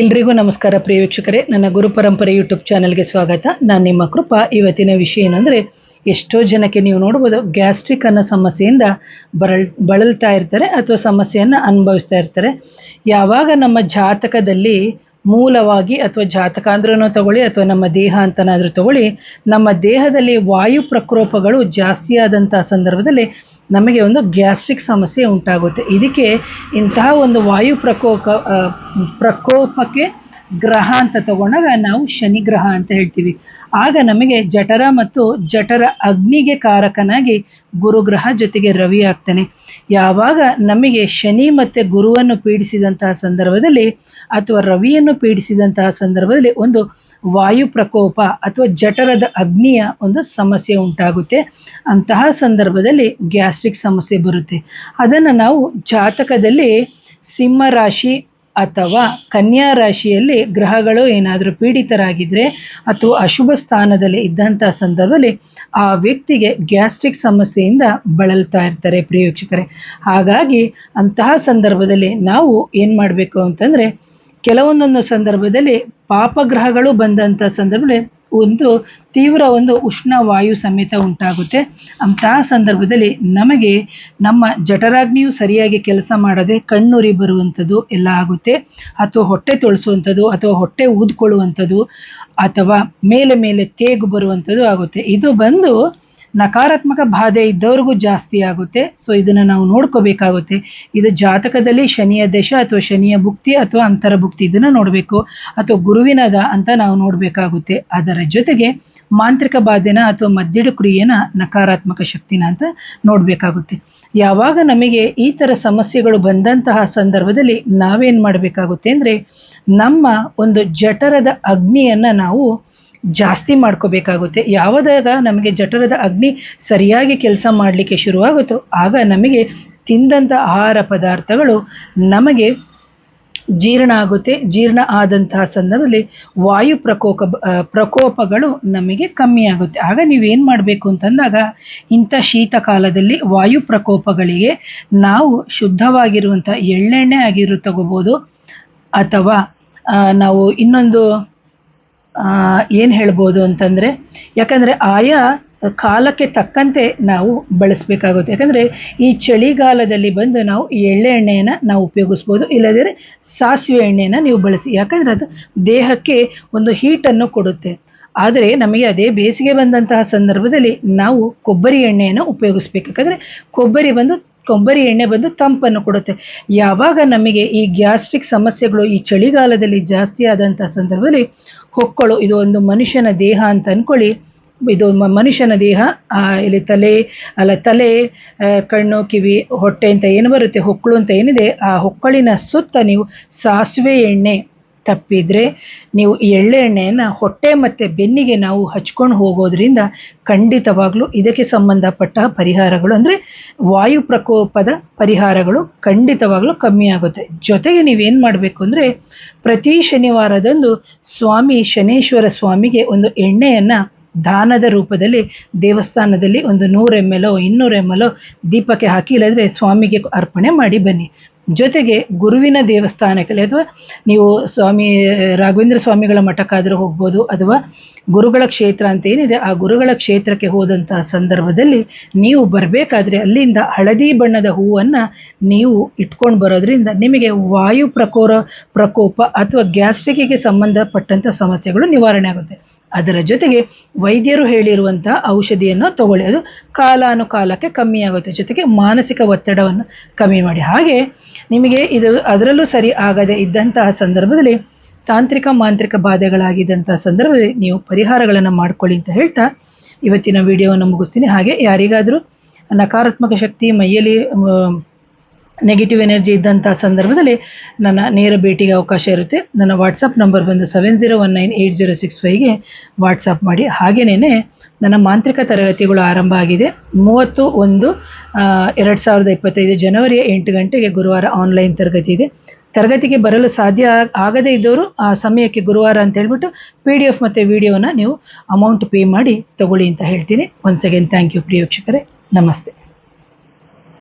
ಎಲ್ರಿಗೂ ನಮಸ್ಕಾರ ಪ್ರಿಯ ವೀಕ್ಷಕರೇ, ನನ್ನ ಗುರು ಪರಂಪರೆ ಯೂಟ್ಯೂಬ್ ಚಾನಲ್ಗೆ ಸ್ವಾಗತ. ನಾನು ನಿಮ್ಮ ಕೃಪಾ. ಇವತ್ತಿನ ವಿಷಯ ಏನಂದರೆ, ಎಷ್ಟೋ ಜನಕ್ಕೆ ನೀವು ನೋಡ್ಬೋದು ಗ್ಯಾಸ್ಟ್ರಿಕ್ ಅನ್ನೋ ಸಮಸ್ಯೆಯಿಂದ ಬಳಲ್ತಾ ಇರ್ತಾರೆ ಅಥವಾ ಸಮಸ್ಯೆಯನ್ನು ಅನುಭವಿಸ್ತಾ ಇರ್ತಾರೆ. ಯಾವಾಗ ನಮ್ಮ ಜಾತಕದಲ್ಲಿ ಮೂಲವಾಗಿ ಅಥವಾ ಜಾತಕ ಅಂದ್ರೂ ತಗೊಳ್ಳಿ ಅಥವಾ ನಮ್ಮ ದೇಹ ಅಂತನಾದರೂ ತಗೊಳ್ಳಿ, ನಮ್ಮ ದೇಹದಲ್ಲಿ ವಾಯು ಪ್ರಕೋಪಗಳು ಜಾಸ್ತಿ ಆದಂಥ ಸಂದರ್ಭದಲ್ಲಿ ನಮಗೆ ಒಂದು ಗ್ಯಾಸ್ಟ್ರಿಕ್ ಸಮಸ್ಯೆ ಉಂಟಾಗುತ್ತೆ. ಇದಕ್ಕೆ ಇಂತಹ ಒಂದು ವಾಯು ಪ್ರಕೋಪಕ್ಕೆ ಗ್ರಹ ಅಂತ ತಗೊಂಡಾಗ ನಾವು ಶನಿ ಗ್ರಹ ಅಂತ ಹೇಳ್ತೀವಿ. ಆಗ ನಮಗೆ ಜಠರ ಮತ್ತು ಜಠರ ಅಗ್ನಿಗೆ ಕಾರಕನಾಗಿ ಗುರುಗ್ರಹ ಜೊತೆಗೆ ರವಿ ಆಗ್ತಾನೆ. ಯಾವಾಗ ನಮಗೆ ಶನಿ ಮತ್ತು ಗುರುವನ್ನು ಪೀಡಿಸಿದಂತಹ ಸಂದರ್ಭದಲ್ಲಿ ಅಥವಾ ರವಿಯನ್ನು ಪೀಡಿಸಿದಂತಹ ಸಂದರ್ಭದಲ್ಲಿ ಒಂದು ವಾಯು ಪ್ರಕೋಪ ಅಥವಾ ಜಠರದ ಅಗ್ನಿಯ ಒಂದು ಸಮಸ್ಯೆ ಉಂಟಾಗುತ್ತೆ. ಅಂತಹ ಸಂದರ್ಭದಲ್ಲಿ ಗ್ಯಾಸ್ಟ್ರಿಕ್ ಸಮಸ್ಯೆ ಬರುತ್ತೆ. ಅದನ್ನು ನಾವು ಜಾತಕದಲ್ಲಿ ಸಿಂಹ ರಾಶಿ ಅಥವಾ ಕನ್ಯಾ ರಾಶಿಯಲ್ಲಿ ಗ್ರಹಗಳು ಏನಾದರೂ ಪೀಡಿತರಾಗಿದ್ದರೆ ಅಥವಾ ಅಶುಭ ಸ್ಥಾನದಲ್ಲಿ ಇದ್ದಂಥ ಸಂದರ್ಭದಲ್ಲಿ ಆ ವ್ಯಕ್ತಿಗೆ ಗ್ಯಾಸ್ಟ್ರಿಕ್ ಸಮಸ್ಯೆಯಿಂದ ಬಳಲ್ತಾ ಇರ್ತಾರೆ ಪ್ರಿಯ ವೀಕ್ಷಕರೇ. ಹಾಗಾಗಿ ಅಂತಹ ಸಂದರ್ಭದಲ್ಲಿ ನಾವು ಏನು ಮಾಡಬೇಕು ಅಂತಂದರೆ, ಕೆಲವೊಂದೊಂದು ಸಂದರ್ಭದಲ್ಲಿ ಪಾಪಗ್ರಹಗಳು ಬಂದಂಥ ಸಂದರ್ಭದಲ್ಲಿ ಒಂದು ತೀವ್ರ ಒಂದು ಉಷ್ಣ ವಾಯು ಸಮೇತ ಉಂಟಾಗುತ್ತೆ. ಅಂತಹ ಸಂದರ್ಭದಲ್ಲಿ ನಮಗೆ ನಮ್ಮ ಜಠರಾಗ್ನಿಯು ಸರಿಯಾಗಿ ಕೆಲಸ ಮಾಡದೆ ಕಣ್ಣುರಿ ಬರುವಂಥದ್ದು ಎಲ್ಲ ಆಗುತ್ತೆ, ಅಥವಾ ಹೊಟ್ಟೆ ತೊಳಿಸುವಂಥದ್ದು ಅಥವಾ ಹೊಟ್ಟೆ ಊದ್ಕೊಳ್ಳುವಂಥದ್ದು ಅಥವಾ ಮೇಲೆ ಮೇಲೆ ತೇಗು ಬರುವಂಥದ್ದು ಆಗುತ್ತೆ. ಇದು ಬಂದು ನಕಾರಾತ್ಮಕ ಬಾಧೆ ಇದ್ದವ್ರಿಗೂ ಜಾಸ್ತಿ ಆಗುತ್ತೆ. ಸೊ ಇದನ್ನು ನಾವು ನೋಡ್ಕೋಬೇಕಾಗುತ್ತೆ. ಇದು ಜಾತಕದಲ್ಲಿ ಶನಿಯ ದಶ ಅಥವಾ ಶನಿಯ ಭುಕ್ತಿ ಅಥವಾ ಅಂತರ ಭುಕ್ತಿ ಇದನ್ನು ನೋಡಬೇಕು, ಅಥವಾ ಗುರುವಿನದ ಅಂತ ನಾವು ನೋಡಬೇಕಾಗುತ್ತೆ. ಅದರ ಜೊತೆಗೆ ಮಾಂತ್ರಿಕ ಬಾಧೆನ ಅಥವಾ ಮದ್ದಿಡು ಕ್ರಿಯೆನ ನಕಾರಾತ್ಮಕ ಶಕ್ತಿನ ಅಂತ ನೋಡಬೇಕಾಗುತ್ತೆ. ಯಾವಾಗ ನಮಗೆ ಈ ಥರ ಸಮಸ್ಯೆಗಳು ಬಂದಂತಹ ಸಂದರ್ಭದಲ್ಲಿ ನಾವೇನು ಮಾಡಬೇಕಾಗುತ್ತೆ ಅಂದರೆ, ನಮ್ಮ ಒಂದು ಜಠರದ ಅಗ್ನಿಯನ್ನು ನಾವು ಜಾಸ್ತಿ ಮಾಡ್ಕೋಬೇಕಾಗುತ್ತೆ. ಯಾವಾಗ ನಮಗೆ ಜಠರದ ಅಗ್ನಿ ಸರಿಯಾಗಿ ಕೆಲಸ ಮಾಡಲಿಕ್ಕೆ ಶುರುವಾಗುತ್ತೋ ಆಗ ನಮಗೆ ತಿಂದಂಥ ಆಹಾರ ಪದಾರ್ಥಗಳು ನಮಗೆ ಜೀರ್ಣ ಆಗುತ್ತೆ. ಜೀರ್ಣ ಆದಂತಹ ಸಂದರ್ಭದಲ್ಲಿ ವಾಯು ಪ್ರಕೋಪಗಳು ನಮಗೆ ಕಮ್ಮಿ ಆಗುತ್ತೆ. ಆಗ ನೀವೇನು ಮಾಡಬೇಕು ಅಂತಂದಾಗ, ಇಂಥ ಶೀತ ಕಾಲದಲ್ಲಿ ವಾಯು ಪ್ರಕೋಪಗಳಿಗೆ ನಾವು ಶುದ್ಧವಾಗಿರುವಂಥ ಎಳ್ಳೆಣ್ಣೆ ಆಗಿರೋ ತಗೋಬೋದು, ಅಥವಾ ನಾವು ಇನ್ನೊಂದು ಏನು ಹೇಳ್ಬೋದು ಅಂತಂದರೆ, ಯಾಕಂದರೆ ಆಯಾ ಕಾಲಕ್ಕೆ ತಕ್ಕಂತೆ ನಾವು ಬಳಸಬೇಕಾಗುತ್ತೆ. ಯಾಕಂದರೆ ಈ ಚಳಿಗಾಲದಲ್ಲಿ ಬಂದು ನಾವು ಎಳ್ಳೆ ಎಣ್ಣೆಯನ್ನು ನಾವು ಉಪಯೋಗಿಸ್ಬೋದು, ಇಲ್ಲದಿದ್ದರೆ ಸಾಸಿವೆ ಎಣ್ಣೆಯನ್ನು ನೀವು ಬಳಸಿ. ಯಾಕಂದರೆ ಅದು ದೇಹಕ್ಕೆ ಒಂದು ಹೀಟನ್ನು ಕೊಡುತ್ತೆ. ಆದರೆ ನಮಗೆ ಅದೇ ಬೇಸಿಗೆ ಬಂದಂತಹ ಸಂದರ್ಭದಲ್ಲಿ ನಾವು ಕೊಬ್ಬರಿ ಎಣ್ಣೆಯನ್ನು ಉಪಯೋಗಿಸ್ಬೇಕು. ಯಾಕಂದರೆ ಕೊಬ್ಬರಿ ಎಣ್ಣೆ ಬಂದು ತಂಪನ್ನು ಕೊಡುತ್ತೆ. ಯಾವಾಗ ನಮಗೆ ಈ ಗ್ಯಾಸ್ಟ್ರಿಕ್ ಸಮಸ್ಯೆಗಳು ಈ ಚಳಿಗಾಲದಲ್ಲಿ ಜಾಸ್ತಿ ಆದಂಥ ಸಂದರ್ಭದಲ್ಲಿ ಹೊಕ್ಕಳು, ಇದು ಒಂದು ಮನುಷ್ಯನ ದೇಹ ಅಂತ ಅಂದ್ಕೊಳ್ಳಿ. ಇದು ಮನುಷ್ಯನ ದೇಹ, ಇಲ್ಲಿ ತಲೆ, ಕಣ್ಣು, ಕಿವಿ, ಹೊಟ್ಟೆ ಅಂತ ಏನು ಬರುತ್ತೆ, ಹೊಕ್ಕಳು ಅಂತ ಏನಿದೆ, ಆ ಹೊಕ್ಕಳಿನ ಸುತ್ತ ನೀವು ಸಾಸಿವೆ ಎಣ್ಣೆ ತಪ್ಪಿದರೆ ನೀವು ಎಳ್ಳೆ ಎಣ್ಣೆಯನ್ನು ಹೊಟ್ಟೆ ಮತ್ತು ಬೆನ್ನಿಗೆ ನಾವು ಹಚ್ಕೊಂಡು ಹೋಗೋದ್ರಿಂದ ಖಂಡಿತವಾಗ್ಲೂ ಇದಕ್ಕೆ ಸಂಬಂಧಪಟ್ಟ ಪರಿಹಾರಗಳು ಅಂದರೆ ವಾಯು ಪ್ರಕೋಪದ ಪರಿಹಾರಗಳು ಖಂಡಿತವಾಗ್ಲೂ ಕಮ್ಮಿ ಆಗುತ್ತೆ. ಜೊತೆಗೆ ನೀವೇನು ಮಾಡಬೇಕು ಅಂದರೆ, ಪ್ರತಿ ಶನಿವಾರದಂದು ಸ್ವಾಮಿ ಶನೇಶ್ವರ ಸ್ವಾಮಿಗೆ ಒಂದು ಎಣ್ಣೆಯನ್ನು ದಾನದ ರೂಪದಲ್ಲಿ ದೇವಸ್ಥಾನದಲ್ಲಿ ಒಂದು 100 ml 200 ml ದೀಪಕ್ಕೆ ಹಾಕಿ, ಇಲ್ಲದ್ರೆ ಸ್ವಾಮಿಗೆ ಅರ್ಪಣೆ ಮಾಡಿ ಬನ್ನಿ. ಜೊತೆಗೆ ಗುರುವಿನ ದೇವಸ್ಥಾನಕ್ಕೆ ಅಥವಾ ನೀವು ಸ್ವಾಮಿ ರಾಘವೇಂದ್ರ ಸ್ವಾಮಿಗಳ ಮಠಕ್ಕಾದರೂ ಹೋಗ್ಬೋದು, ಅಥವಾ ಗುರುಗಳ ಕ್ಷೇತ್ರ ಅಂತ ಏನಿದೆ ಆ ಗುರುಗಳ ಕ್ಷೇತ್ರಕ್ಕೆ ಹೋದಂತಹ ಸಂದರ್ಭದಲ್ಲಿ ನೀವು ಬರಬೇಕಾದ್ರೆ ಅಲ್ಲಿಂದ ಹಳದಿ ಬಣ್ಣದ ಹೂವನ್ನು ನೀವು ಇಟ್ಕೊಂಡು ಬರೋದ್ರಿಂದ ನಿಮಗೆ ವಾಯು ಪ್ರಕೋಪ ಅಥವಾ ಗ್ಯಾಸ್ಟ್ರಿಕ್ಕಿಗೆ ಸಂಬಂಧಪಟ್ಟಂಥ ಸಮಸ್ಯೆಗಳು ನಿವಾರಣೆ ಆಗುತ್ತೆ. ಅದರ ಜೊತೆಗೆ ವೈದ್ಯರು ಹೇಳಿರುವಂಥ ಔಷಧಿಯನ್ನು ತಗೊಳ್ಳಿ, ಅದು ಕಾಲಾನುಕಾಲಕ್ಕೆ ಕಮ್ಮಿ ಆಗುತ್ತೆ. ಜೊತೆಗೆ ಮಾನಸಿಕ ಒತ್ತಡವನ್ನು ಕಮ್ಮಿ ಮಾಡಿ. ಹಾಗೆ ನಿಮಗೆ ಇದು ಅದರಲ್ಲೂ ಸರಿ ಆಗದೆ ಇದ್ದಂತಹ ಸಂದರ್ಭದಲ್ಲಿ ತಾಂತ್ರಿಕ ಮಾಂತ್ರಿಕ ಬಾಧೆಗಳಾಗಿದ್ದಂಥ ಸಂದರ್ಭದಲ್ಲಿ ನೀವು ಪರಿಹಾರಗಳನ್ನು ಮಾಡ್ಕೊಳ್ಳಿ ಅಂತ ಹೇಳ್ತಾ ಇವತ್ತಿನ ವಿಡಿಯೋವನ್ನು ಮುಗಿಸ್ತೀನಿ. ಹಾಗೆ ಯಾರಿಗಾದರೂ ನಕಾರಾತ್ಮಕ ಶಕ್ತಿ ಮೈಯಲ್ಲಿ ನೆಗೆಟಿವ್ ಎನರ್ಜಿ ಇದ್ದಂಥ ಸಂದರ್ಭದಲ್ಲಿ ನನ್ನ ನೇರ ಭೇಟಿಗೆ ಅವಕಾಶ ಇರುತ್ತೆ. ನನ್ನ ವಾಟ್ಸಪ್ ನಂಬರ್ ಬಂದು 70198065ಗೆ ವಾಟ್ಸಪ್ ಮಾಡಿ. ಹಾಗೆಯೇ ನನ್ನ ಮಾಂತ್ರಿಕ ತರಗತಿಗಳು ಆರಂಭ ಆಗಿದೆ. 30/1/2025 ಜನವರಿ 8 ಗಂಟೆಗೆ ಗುರುವಾರ ಆನ್ಲೈನ್ ತರಗತಿ ಇದೆ. ತರಗತಿಗೆ ಬರಲು ಸಾಧ್ಯ ಆಗದೇ ಇದ್ದವರು ಆ ಸಮಯಕ್ಕೆ ಗುರುವಾರ ಅಂತ ಹೇಳ್ಬಿಟ್ಟು PDF ಮತ್ತು ವಿಡಿಯೋನ ನೀವು ಅಮೌಂಟ್ ಪೇ ಮಾಡಿ ತಗೊಳ್ಳಿ ಅಂತ ಹೇಳ್ತೀನಿ. ಒನ್ಸ್ ಅಗೇನ್ ಥ್ಯಾಂಕ್ ಯು ಪ್ರಿಯ ವೀಕ್ಷಕರೇ, ನಮಸ್ತೆ.